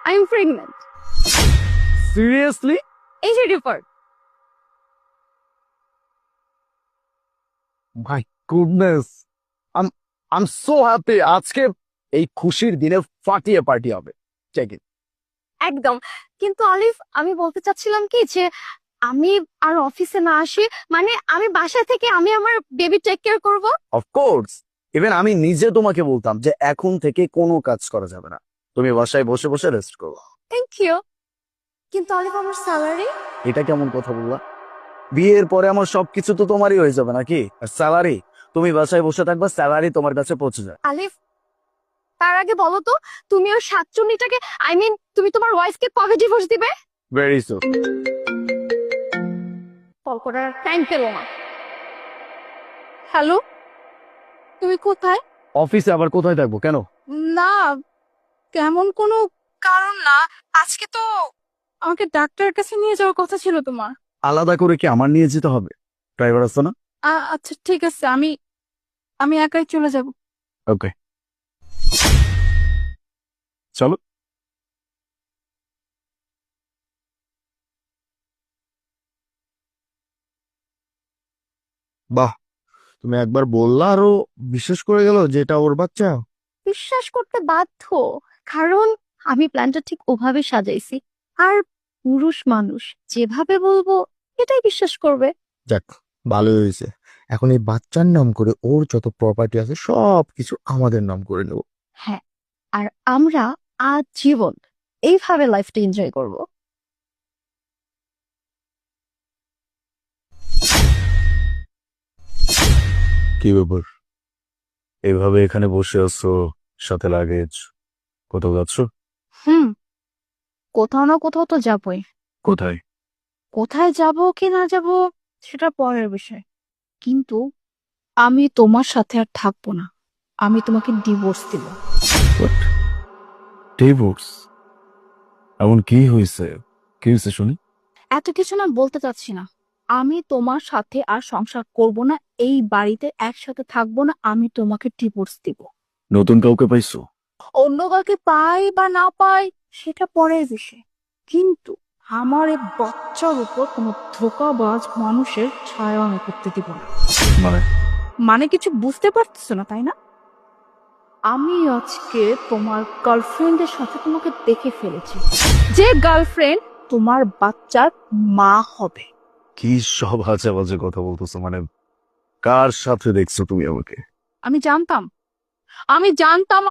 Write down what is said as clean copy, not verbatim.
I am pregnant. Seriously? এই যে report. My goodness, I am so happy. আজকে এই খুশির দিনে ফাটিয়ে পার্টি হবে। Check it. একদম। কিন্তু অলিভ, আমি বলতে চাচ্ছিলাম কি যে আমি আর অফিসে না আসি, মানে আমি বাসা থেকে আমি আমার বেবি টেক কেয়ার করব। অফকোর্স, ইভেন আমি নিজে তোমাকে বলতাম যে এখন থেকে কোনো কাজ করা যাবে না, তুমি বাসায় বসে বসে রেস্ট করো। Thank you. কিন্তু অলিভ, আমার স্যালারি? এটা কেমন কথা বললা? বিয়ের পরে আমার সবকিছু তো তোমারই হয়ে যাবে নাকি? আর স্যালারি, তুমি বাসায় বসে থাকবা, স্যালারি তোমার কাছে পৌঁছে যায়। আলিফ, তার আগে বলো তো, তুমি ওর শাকচুন্নিটাকে, আই মিন তুমি তোমার ওয়াইফকে কবে ডিভোর্স দিবে? Very soon. কল করার টাইম পেলো না। হ্যালো, তুমি কোথায়? অফিসে আবার কোথায় থাকবো? কেন? না, তেমন কোনো কারণ না। আজকে তো আমাকে ডাক্তারের কাছে নিয়ে যাওয়ার কথা ছিল তোমার। আলাদা করে কি আমার নিয়ে যেতে হবে? ড্রাইভার আছে না? আচ্ছা ঠিক আছে, আমি আমি একাই চলে যাব। ওকে, চলো। বাহ, তুমি একবার বললা আরো বিশ্বাস করে গেল যে এটা ওর বাচ্চা। বিশ্বাস করতে বাধ্য, কারণ আমি প্ল্যানটা ঠিক ওভাবে সাজাইছি। আর পুরুষ মানুষ যেভাবে বলবো এটাই বিশ্বাস করবে। যাক, ভালোই হয়েছে। এখন এই বাচ্চার নাম করে ওর যত প্রপার্টি আছে সব কিছু আমাদের নাম করে নেব। হ্যাঁ, আর আমরা আজীবন এইভাবে লাইফটা এনজয় করব। কি ব্যাপার, এইভাবে এখানে বসে আছো, সাথে লাগেজ, কোথাও যাচ্ছ? হুম, কোথাও না কোথাও তো যাবই। কোথায়? কোথায় যাব কি না যাব সেটা পরের বিষয়, কিন্তু আমি তোমার সাথে আর থাকবো না। আমি তোমাকে ডিভোর্স দিব। ডিভোর্স? এমন কি হয়েছে? কি হয়েছে শুনি। এত কিছু না বলতে চাচ্ছি না। আমি তোমার সাথে আর সংসার করব না, এই বাড়িতে একসাথে থাকবো না, আমি তোমাকে ডিভোর্স দিব। নতুন কাউকে পাইছো? অন্য কাউকে পাই বা না পাই সেটা পরের বিষয়, কিন্তু আমার এই বাচ্চার উপর কোনো ধোঁকাবাজ মানুষের ছায়া আমি করতে দিব না। মানে? মানে কিছু বুঝতে পারতেছো না, তাই না? আমি আজকে তোমার গার্লফ্রেন্ডের সাথে তোমাকে দেখে ফেলেছি, যে গার্লফ্রেন্ড তোমার বাচ্চার মা হবে। কি সব আজে বাজে কথা বলতেছো? মানে কার সাথে দেখছো তুমি আমাকে? আমি জানতাম, আমি জানতাম